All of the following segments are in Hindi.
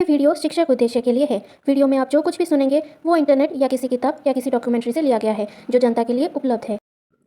ये वीडियो शिक्षक उद्देश्य के लिए है। वीडियो में आप जो कुछ भी सुनेंगे वो इंटरनेट या किसी किताब या किसी डॉक्यूमेंट्री से लिया गया है जो जनता के लिए उपलब्ध है।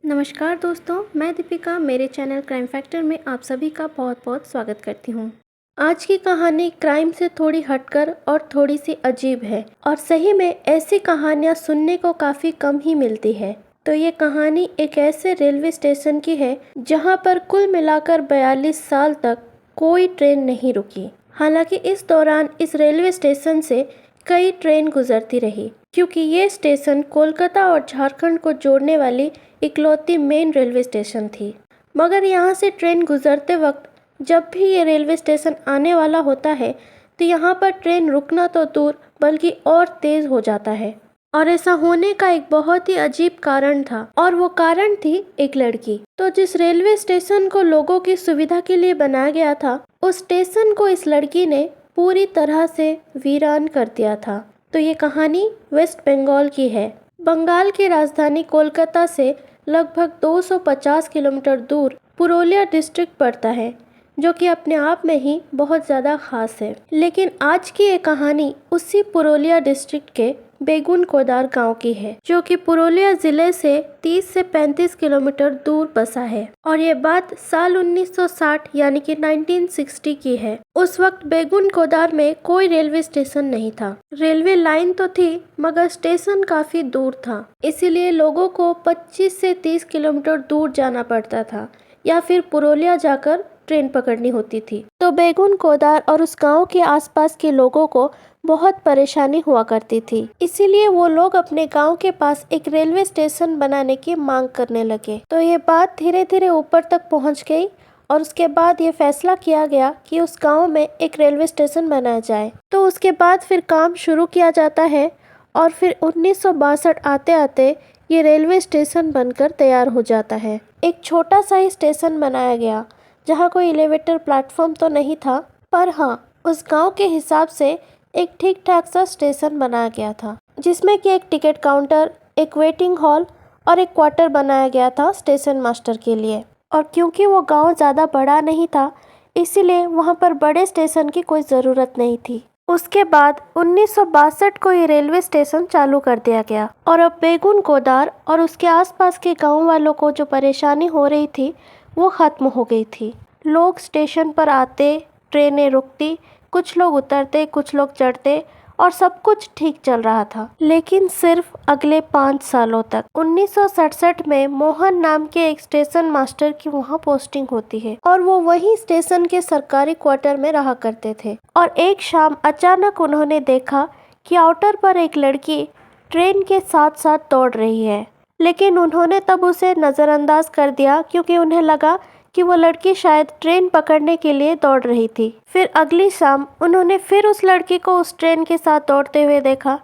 नमस्कार दोस्तों, मैं दीपिका मेरे चैनल क्राइम फैक्टर में आप सभी का बहुत बहुत स्वागत करती हूँ। आज की कहानी क्राइम से थोड़ी हटकर और थोड़ी सी अजीब है और सही में ऐसी कहानियाँ सुनने को काफ़ी कम ही मिलती है। तो ये कहानी एक ऐसे रेलवे स्टेशन की है जहाँ पर कुल मिलाकर 42 साल तक कोई ट्रेन नहीं रुकी। हालांकि इस दौरान इस रेलवे स्टेशन से कई ट्रेन गुजरती रही क्योंकि ये स्टेशन कोलकाता और झारखंड को जोड़ने वाली इकलौती मेन रेलवे स्टेशन थी। मगर यहाँ से ट्रेन गुजरते वक्त जब भी ये रेलवे स्टेशन आने वाला होता है तो यहाँ पर ट्रेन रुकना तो दूर बल्कि और तेज़ हो जाता है। और ऐसा होने का एक बहुत ही अजीब कारण था और वो कारण थी एक लड़की। तो जिस रेलवे स्टेशन को लोगों की सुविधा के लिए बनाया गया था उस स्टेशन को इस लड़की ने पूरी तरह से वीरान कर दिया था। तो ये कहानी वेस्ट बंगाल की है। बंगाल की राजधानी कोलकाता से लगभग 250 किलोमीटर दूर पुरुलिया डिस्ट्रिक्ट पड़ता है जो कि अपने आप में ही बहुत ज़्यादा खास है। लेकिन आज की ये कहानी उसी पुरुलिया डिस्ट्रिक्ट के बेगुन कोदार गांव की है जो कि पुरुलिया जिले से 30 से 35 किलोमीटर दूर बसा है। और ये बात साल 1960 यानी कि 1960 की है। उस वक्त बेगुन कोदार में कोई रेलवे स्टेशन नहीं था। रेलवे लाइन तो थी मगर स्टेशन काफी दूर था, इसीलिए लोगों को 25 से 30 किलोमीटर दूर जाना पड़ता था या फिर पुरुलिया जाकर ट्रेन पकड़नी होती थी। तो बेगुन कोदार और उस गांव के आसपास के लोगों को बहुत परेशानी हुआ करती थी, इसीलिए वो लोग अपने गांव के पास एक रेलवे स्टेशन बनाने की मांग करने लगे। तो ये बात धीरे धीरे ऊपर तक पहुंच गई और उसके बाद ये फैसला किया गया कि उस गांव में एक रेलवे स्टेशन बनाया जाए। तो उसके बाद फिर काम शुरू किया जाता है और फिर 1962 आते आते ये रेलवे स्टेशन बनकर तैयार हो जाता है। एक छोटा सा ही स्टेशन बनाया गया जहाँ कोई एलिवेटर प्लेटफॉर्म तो नहीं था, पर हाँ उस गांव के हिसाब से एक ठीक ठाक सा स्टेशन बनाया गया था जिसमें कि एक टिकट काउंटर, एक वेटिंग हॉल और एक क्वार्टर बनाया गया था स्टेशन मास्टर के लिए। और क्योंकि वो गांव ज़्यादा बड़ा नहीं था इसीलिए वहाँ पर बड़े स्टेशन की कोई ज़रूरत नहीं थी। उसके बाद 1962 को ये रेलवे स्टेशन चालू कर दिया गया और अब बेगुन कोदार और उसके आसपास के गांव वालों को जो परेशानी हो रही थी वो ख़त्म हो गई थी। लोग स्टेशन पर आते, ट्रेनें रुकती, कुछ लोग उतरते, कुछ लोग चढ़ते और सब कुछ ठीक चल रहा था। लेकिन सिर्फ अगले 5 सालों तक 1967 में मोहन नाम के एक स्टेशन मास्टर की वहाँ पोस्टिंग होती है और वो वही स्टेशन के सरकारी क्वार्टर में रहा करते थे। और एक शाम अचानक उन्होंने देखा कि आउटर पर एक लड़की ट्रेन के साथ साथ दौड़ रही है, लेकिन उन्होंने तब उसे नज़रअंदाज कर दिया क्योंकि उन्हें लगा कि वो लड़की शायद ट्रेन पकड़ने के लिए दौड़ रही थी। फिर अगली शाम उन्होंने फिर उस लड़की को उस ट्रेन के साथ दौड़ते हुए देखा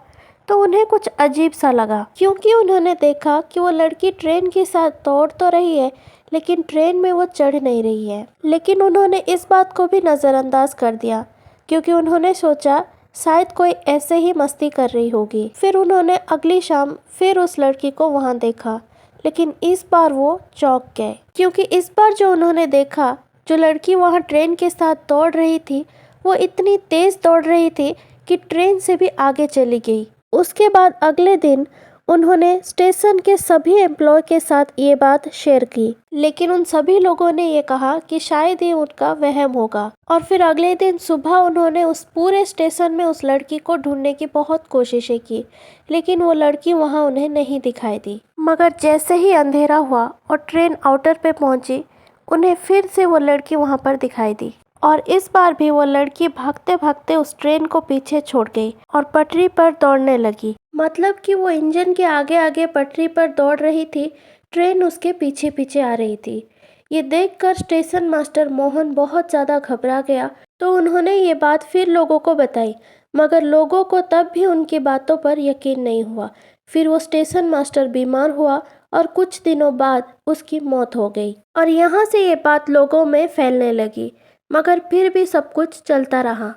तो उन्हें कुछ अजीब सा लगा क्योंकि उन्होंने देखा कि वो लड़की ट्रेन के साथ दौड़ तो रही है लेकिन ट्रेन में वो चढ़ नहीं रही है। लेकिन उन्होंने इस बात को भी नज़रअंदाज कर दिया क्योंकि उन्होंने सोचा शायद कोई ऐसे ही मस्ती कर रही होगी। फिर उन्होंने अगली शाम फिर उस लड़की को वहाँ देखा, लेकिन इस बार वो चौंक गए क्योंकि इस बार जो उन्होंने देखा, जो लड़की वहाँ ट्रेन के साथ दौड़ रही थी वो इतनी तेज़ दौड़ रही थी कि ट्रेन से भी आगे चली गई। उसके बाद अगले दिन उन्होंने स्टेशन के सभी एम्प्लॉय के साथ ये बात शेयर की, लेकिन उन सभी लोगों ने ये कहा कि शायद ये उनका वहम होगा। और फिर अगले दिन सुबह उन्होंने उस पूरे स्टेशन में उस लड़की को ढूंढने की बहुत कोशिशें की, लेकिन वो लड़की वहाँ उन्हें नहीं दिखाई दी। मगर जैसे ही अंधेरा हुआ और ट्रेन आउटर पे पहुँची उन्हें फिर से वो लड़की वहाँ पर दिखाई दी और इस बार भी वो लड़की भागते भागते उस ट्रेन को पीछे छोड़ गई और पटरी पर दौड़ने लगी। मतलब कि वो इंजन के आगे आगे पटरी पर दौड़ रही थी, ट्रेन उसके पीछे पीछे आ रही थी। ये देखकर स्टेशन मास्टर मोहन बहुत ज़्यादा घबरा गया तो उन्होंने ये बात फिर लोगों को बताई, मगर लोगों को तब भी उनकी बातों पर यकीन नहीं हुआ। फिर वो स्टेशन मास्टर बीमार हुआ और कुछ दिनों बाद उसकी मौत हो गई और यहाँ से ये बात लोगों में फैलने लगी। मगर फिर भी सब कुछ चलता रहा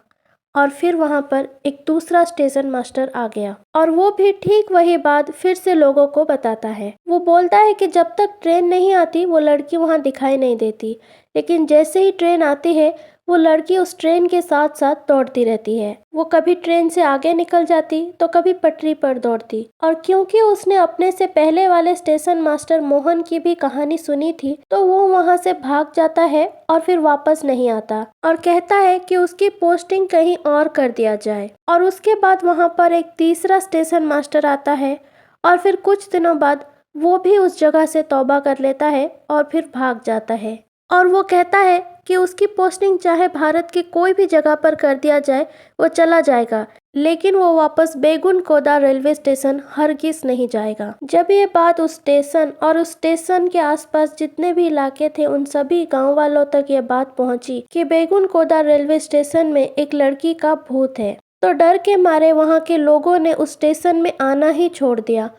और फिर वहाँ पर एक दूसरा स्टेशन मास्टर आ गया और वो भी ठीक वही बात फिर से लोगों को बताता है। वो बोलता है कि जब तक ट्रेन नहीं आती वो लड़की वहाँ दिखाई नहीं देती, लेकिन जैसे ही ट्रेन आती है वो लड़की उस ट्रेन के साथ साथ दौड़ती रहती है। वो कभी ट्रेन से आगे निकल जाती तो कभी पटरी पर दौड़ती। और क्योंकि उसने अपने से पहले वाले स्टेशन मास्टर मोहन की भी कहानी सुनी थी, तो वो वहाँ से भाग जाता है और फिर वापस नहीं आता और कहता है कि उसकी पोस्टिंग कहीं और कर दिया जाए। और उसके बाद वहाँ पर एक तीसरा स्टेशन मास्टर आता है और फिर कुछ दिनों बाद वो भी उस जगह से तौबा कर लेता है और फिर भाग जाता है। और वो कहता है कि उसकी पोस्टिंग चाहे भारत की कोई भी जगह पर कर दिया जाए, वो चला जाएगा, लेकिन वो वापस बेगुनकोदा रेलवे स्टेशन हरगिज नहीं जाएगा। जब ये बात उस स्टेशन और उस स्टेशन के आसपास जितने भी इलाके थे उन सभी गांव वालों तक ये बात पहुंची कि बेगुनकोदा रेलवे स्टेशन में एक लड़की का भूत है, तो डर के मारे वहाँ के लोगों ने उस स्टेशन में आना ही छोड़ दिया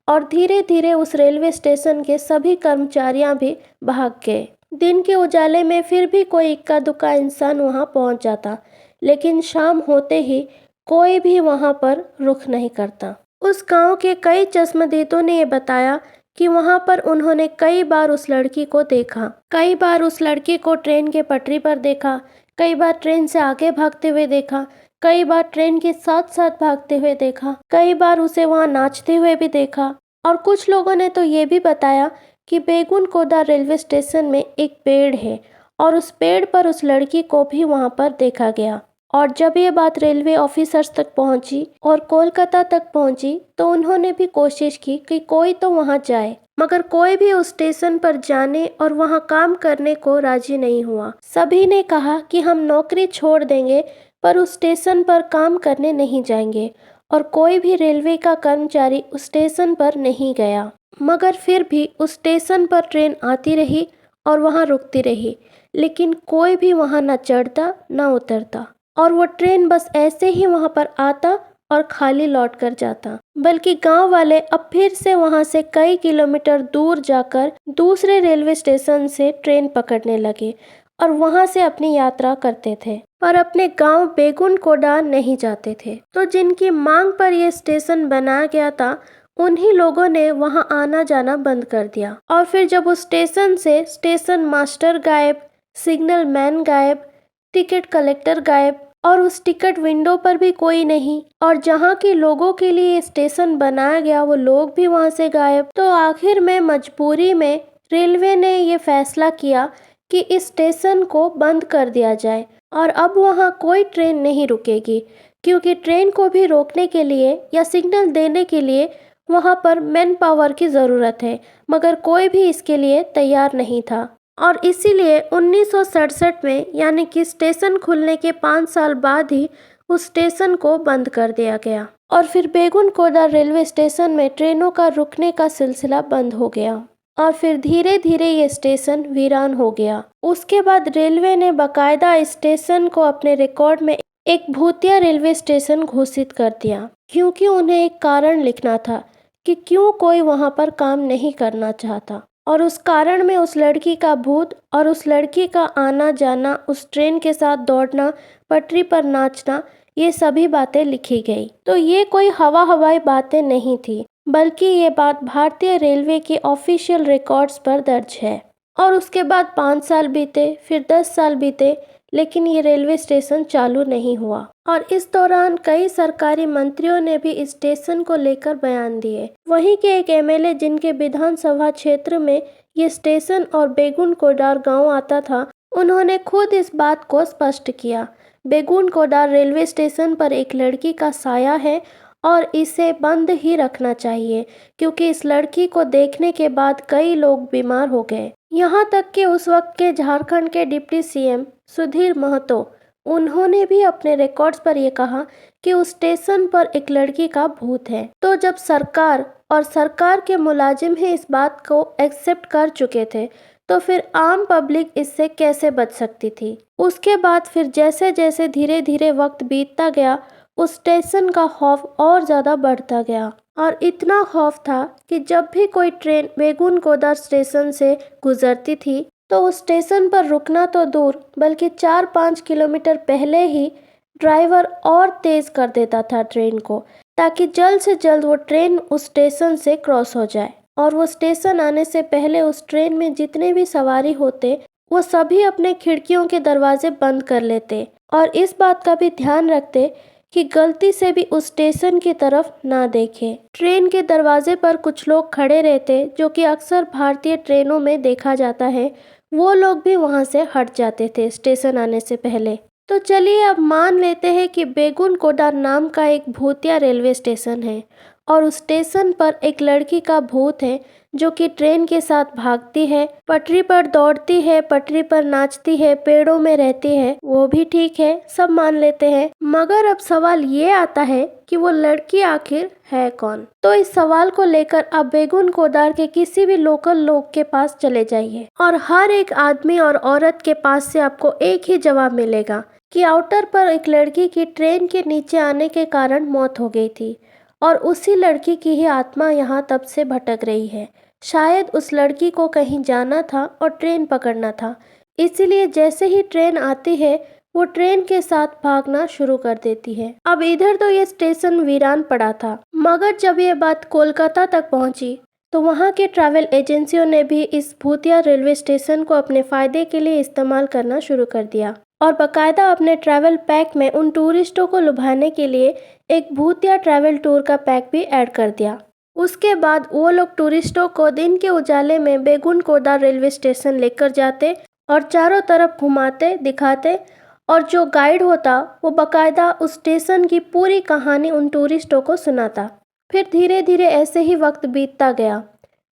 और धीरे धीरे उस रेलवे स्टेशन के सभी कर्मचारियां भी भाग गए। दिन के उजाले में फिर भी कोई इक्का दुक्का इंसान वहां पहुंच जाता, लेकिन शाम होते ही कोई भी वहां पर रुख नहीं करता। उस गांव के कई चश्मदीदों ने ये बताया कि वहां पर उन्होंने कई बार उस लड़की को देखा, कई बार उस लड़की को ट्रेन के पटरी पर देखा, कई बार ट्रेन से आगे भागते हुए देखा, कई बार ट्रेन के साथ साथ भागते हुए देखा, कई बार उसे वहां नाचते हुए भी देखा। और कुछ लोगों ने तो ये भी बताया कि बेगुनकोदा रेलवे स्टेशन में एक पेड़ है और उस पेड़ पर उस लड़की को भी वहां पर देखा गया। और जब ये बात रेलवे ऑफिसर्स तक पहुंची और कोलकाता तक पहुंची, तो उन्होंने भी कोशिश की कि कोई तो वहां जाए, मगर कोई भी उस स्टेशन पर जाने और वहां काम करने को राजी नहीं हुआ। सभी ने कहा कि हम नौकरी छोड़ देंगे पर उस स्टेशन पर काम करने नहीं जाएंगे, और कोई भी रेलवे का कर्मचारी उस स्टेशन पर नहीं गया। मगर फिर भी उस स्टेशन पर ट्रेन आती रही और वहां रुकती रही, लेकिन कोई भी वहां न चढ़ता न उतरता, और वो ट्रेन बस ऐसे ही वहां पर आता और खाली लौट कर जाता। बल्कि गांव वाले अब फिर से वहां से कई किलोमीटर दूर जाकर दूसरे रेलवे स्टेशन से ट्रेन पकड़ने लगे और वहां से अपनी यात्रा करते थे, पर अपने गांव बेगुनकोडा नहीं जाते थे। तो जिनकी मांग पर यह स्टेशन बनाया गया था, उन्हीं लोगों ने वहां आना जाना बंद कर दिया। और फिर जब उस स्टेशन से स्टेशन मास्टर गायब, सिग्नल मैन गायब, टिकट कलेक्टर गायब, और उस टिकट विंडो पर भी कोई नहीं, और जहां के लोगों के लिए ये स्टेशन बनाया गया वो लोग भी वहां से गायब, तो आखिर में मजबूरी में रेलवे ने ये फैसला किया कि इस स्टेशन को बंद कर दिया जाए और अब वहां कोई ट्रेन नहीं रुकेगी, क्योंकि ट्रेन को भी रोकने के लिए या सिग्नल देने के लिए वहां पर मैन पावर की ज़रूरत है, मगर कोई भी इसके लिए तैयार नहीं था। और इसीलिए 1967 में, यानी कि स्टेशन खुलने के 5 साल बाद ही उस स्टेशन को बंद कर दिया गया और फिर बेगुनकोदा रेलवे स्टेशन में ट्रेनों का रुकने का सिलसिला बंद हो गया और फिर धीरे धीरे ये स्टेशन वीरान हो गया। उसके बाद रेलवे ने बाकायदा इस स्टेशन को अपने रिकॉर्ड में एक भूतिया रेलवे स्टेशन घोषित कर दिया, क्योंकि उन्हें एक कारण लिखना था कि क्यों कोई वहां पर काम नहीं करना चाहता। और उस कारण में उस लड़की का भूत और उस लड़की का आना जाना, उस ट्रेन के साथ दौड़ना, पटरी पर नाचना, ये सभी बातें लिखी गई। तो ये कोई हवाई बातें नहीं थी, बल्कि ये बात भारतीय रेलवे के ऑफिशियल रिकॉर्ड्स पर दर्ज है। और उसके बाद 5 साल बीते, फिर 10 साल बीते, लेकिन ये रेलवे स्टेशन चालू नहीं हुआ। और इस दौरान कई सरकारी मंत्रियों ने भी इस स्टेशन को लेकर बयान दिए। वहीं के एक एमएलए जिनके विधानसभा क्षेत्र में ये स्टेशन और बेगुनकोडार गांव आता था, उन्होंने खुद इस बात को स्पष्ट किया। बेगुनकोडार रेलवे स्टेशन पर एक लड़की का साया है और इसे बंद ही रखना चाहिए, क्योंकि इस लड़की को देखने के बाद कई लोग बीमार हो गए। यहाँ तक कि उस वक्त के झारखंड के डिप्टी सीएम सुधीर महतो, उन्होंने भी अपने रिकॉर्ड्स पर यह कहा कि उस स्टेशन पर एक लड़की का भूत है। तो जब सरकार और सरकार के मुलाजिम ही इस बात को एक्सेप्ट कर चुके थे, तो फिर आम पब्लिक इससे कैसे बच सकती थी। उसके बाद फिर जैसे जैसे धीरे धीरे वक्त बीतता गया, उस स्टेशन का खौफ और ज़्यादा बढ़ता गया, और इतना खौफ था कि जब भी कोई ट्रेन बेगुनकोदा स्टेशन से गुजरती थी, तो उस स्टेशन पर रुकना तो दूर, बल्कि 4-5 किलोमीटर पहले ही ड्राइवर और तेज़ कर देता था ट्रेन को, ताकि जल्द से जल्द वो ट्रेन उस स्टेशन से क्रॉस हो जाए। और वो स्टेशन आने से पहले उस ट्रेन में जितने भी सवारी होते, वो सभी अपने खिड़कियों के दरवाजे बंद कर लेते और इस बात का भी ध्यान रखते कि गलती से भी उस स्टेशन की तरफ ना देखें। ट्रेन के दरवाजे पर कुछ लोग खड़े रहते, जो कि अक्सर भारतीय ट्रेनों में देखा जाता है। वो लोग भी वहाँ से हट जाते थे स्टेशन आने से पहले। तो चलिए अब मान लेते हैं कि बेगुन कोडार नाम का एक भूतिया रेलवे स्टेशन है और उस स्टेशन पर एक लड़की का भूत है जो कि ट्रेन के साथ भागती है, पटरी पर दौड़ती है, पटरी पर नाचती है, पेड़ों में रहती है। वो भी ठीक है, सब मान लेते हैं। मगर अब सवाल ये आता है कि वो लड़की आखिर है कौन। तो इस सवाल को लेकर आप बेगुन कोडार के किसी भी लोकल लोग के पास चले जाइए और हर एक आदमी और औरत के पास से आपको एक ही जवाब मिलेगा कि आउटर पर एक लड़की की ट्रेन के नीचे आने के कारण मौत हो गई थी और उसी लड़की की ही आत्मा यहाँ तब से भटक रही है। शायद उस लड़की को कहीं जाना था और ट्रेन पकड़ना था, इसीलिए जैसे ही ट्रेन आती है वो ट्रेन के साथ भागना शुरू कर देती है। अब इधर तो ये स्टेशन वीरान पड़ा था, मगर जब ये बात कोलकाता तक पहुंची तो वहाँ के ट्रैवल एजेंसियों ने भी इस भूतिया रेलवे स्टेशन को अपने फ़ायदे के लिए इस्तेमाल करना शुरू कर दिया और बाकायदा अपने ट्रैवल पैक में उन टूरिस्टों को लुभाने के लिए एक भूतिया ट्रैवल टूर का पैक भी ऐड कर दिया। उसके बाद वो लोग टूरिस्टों को दिन के उजाले में बेगुन कोडार रेलवे स्टेशन लेकर जाते और चारों तरफ घुमाते दिखाते और जो गाइड होता वो बाकायदा उस स्टेशन की पूरी कहानी उन टूरिस्टों को सुनाता। फिर धीरे धीरे ऐसे ही वक्त बीतता गया।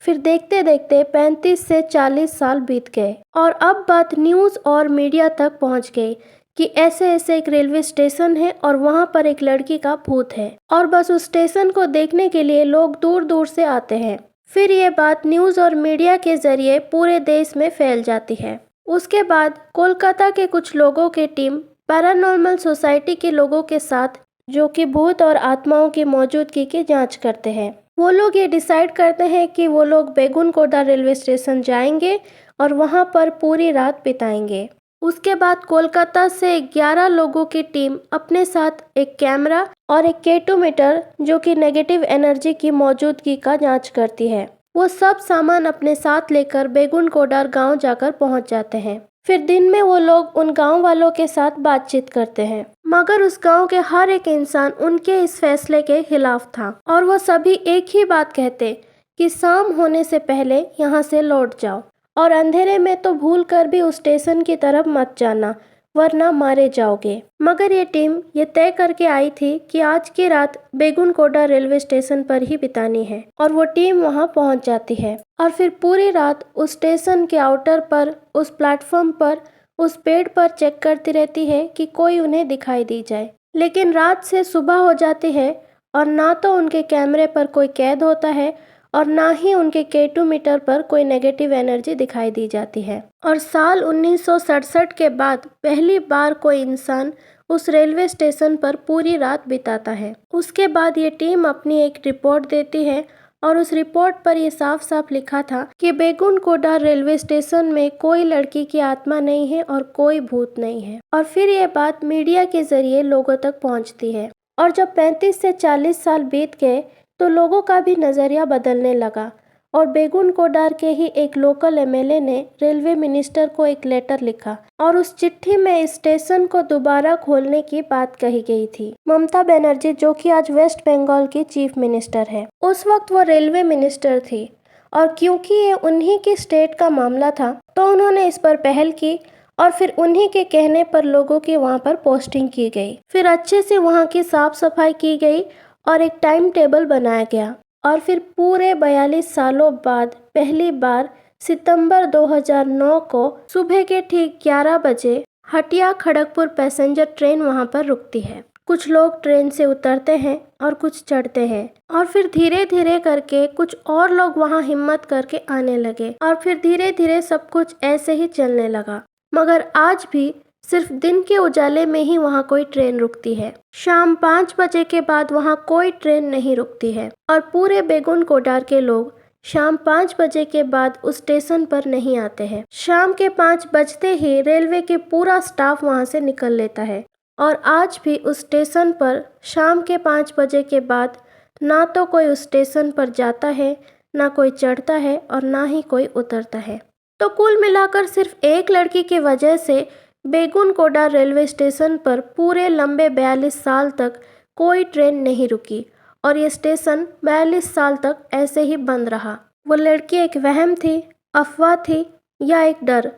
फिर देखते देखते 35 से 40 साल बीत गए और अब बात न्यूज़ और मीडिया तक पहुंच गई कि ऐसे ऐसे एक रेलवे स्टेशन है और वहां पर एक लड़की का भूत है और बस उस स्टेशन को देखने के लिए लोग दूर दूर से आते हैं। फिर ये बात न्यूज़ और मीडिया के जरिए पूरे देश में फैल जाती है। उसके बाद कोलकाता के कुछ लोगों की टीम पैरानॉर्मल सोसाइटी के लोगों के साथ, जो कि भूत और आत्माओं की मौजूदगी की जांच करते हैं, वो लोग ये डिसाइड करते हैं कि वो लोग बेगुन कोडार रेलवे स्टेशन जाएंगे और वहाँ पर पूरी रात बिताएंगे। उसके बाद कोलकाता से 11 लोगों की टीम अपने साथ एक कैमरा और एक केटोमीटर, जो कि नेगेटिव एनर्जी की मौजूदगी का जांच करती है, वो सब सामान अपने साथ लेकर बेगुन कोडार गांव जाकर पहुंच जाते हैं। फिर दिन में वो लोग उन गांव वालों के साथ बातचीत करते हैं, मगर उस गांव के हर एक इंसान उनके इस फैसले के खिलाफ था और वो सभी एक ही बात कहते कि शाम होने से पहले यहाँ से लौट जाओ और अंधेरे में तो भूल कर भी उस स्टेशन की तरफ मत जाना, वरना मारे जाओगे। मगर ये टीम ये तय करके आई थी कि आज की रात बेगुन कोडार रेलवे स्टेशन पर ही बितानी है और वो टीम वहाँ पहुँच जाती है और फिर पूरी रात उस स्टेशन के आउटर पर, उस प्लेटफॉर्म पर, उस पेड़ पर चेक करती रहती है कि कोई उन्हें दिखाई दी जाए। लेकिन रात से सुबह हो जाती है और ना तो उनके कैमरे पर कोई कैद होता है और ना ही उनके केटोमीटर पर कोई नेगेटिव एनर्जी दिखाई दी जाती है। और साल 1967 के बाद पहली बार कोई इंसान उस रेलवे स्टेशन पर पूरी रात बिताता है। उसके बाद ये टीम अपनी एक रिपोर्ट देती है और उस रिपोर्ट पर ये साफ साफ लिखा था कि बेगुन कोडार रेलवे स्टेशन में कोई लड़की की आत्मा नहीं है और कोई भूत नहीं है। और फिर ये बात मीडिया के जरिए लोगों तक पहुंचती है और जब 35 से 40 साल बीत गए तो लोगों का भी नज़रिया बदलने लगा और बेगुन कोडार के ही एक लोकल एमएलए ने रेलवे मिनिस्टर को एक लेटर लिखा और उस चिट्ठी में इस स्टेशन को दोबारा खोलने की बात कही गई थी। ममता बनर्जी, जो कि आज वेस्ट बंगाल की चीफ मिनिस्टर है, उस वक्त वो रेलवे मिनिस्टर थी और क्योंकि ये उन्हीं की स्टेट का मामला था तो उन्होंने इस पर पहल की और फिर उन्हीं के कहने पर लोगों की वहाँ पर पोस्टिंग की गई। फिर अच्छे से वहाँ की साफ सफाई की गई और एक टाइम टेबल बनाया गया और फिर पूरे 42 सालों बाद पहली बार सितंबर 2009 को सुबह के ठीक 11 बजे हटिया खड़गपुर पैसेंजर ट्रेन वहां पर रुकती है। कुछ लोग ट्रेन से उतरते हैं और कुछ चढ़ते हैं और फिर धीरे धीरे करके कुछ और लोग वहां हिम्मत करके आने लगे और फिर धीरे धीरे सब कुछ ऐसे ही चलने लगा। मगर आज भी सिर्फ दिन के उजाले में ही वहाँ कोई ट्रेन रुकती है। शाम 5 बजे के बाद वहाँ कोई ट्रेन नहीं रुकती है और पूरे बेगुन कोडार के लोग शाम 5 बजे के बाद उस स्टेशन पर नहीं आते हैं। शाम के 5 बजते ही रेलवे के पूरा स्टाफ वहाँ से निकल लेता है और आज भी उस स्टेशन पर शाम के 5 बजे के बाद ना तो कोई उस स्टेशन पर जाता है, ना कोई चढ़ता है और ना ही कोई उतरता है। तो कुल मिलाकर सिर्फ एक लड़की की वजह से बेगुनकोडा रेलवे स्टेशन पर पूरे लंबे 42 साल तक कोई ट्रेन नहीं रुकी और ये स्टेशन 42 साल तक ऐसे ही बंद रहा। वो लड़की एक वहम थी, अफवाह थी या एक डर,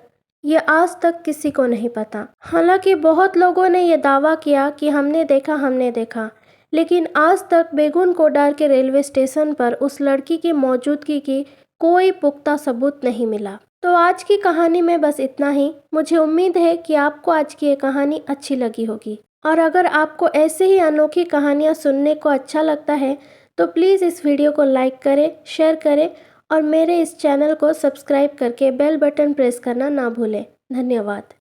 ये आज तक किसी को नहीं पता। हालांकि बहुत लोगों ने ये दावा किया कि हमने देखा, लेकिन आज तक बेगुनकोडार के रेलवे स्टेशन पर उस लड़की की मौजूदगी की कोई पुख्ता सबूत नहीं मिला। तो आज की कहानी में बस इतना ही। मुझे उम्मीद है कि आपको आज की ये कहानी अच्छी लगी होगी, और अगर आपको ऐसे ही अनोखी कहानियाँ सुनने को अच्छा लगता है तो प्लीज़ इस वीडियो को लाइक करें, शेयर करें और मेरे इस चैनल को सब्सक्राइब करके बेल बटन प्रेस करना ना भूलें। धन्यवाद।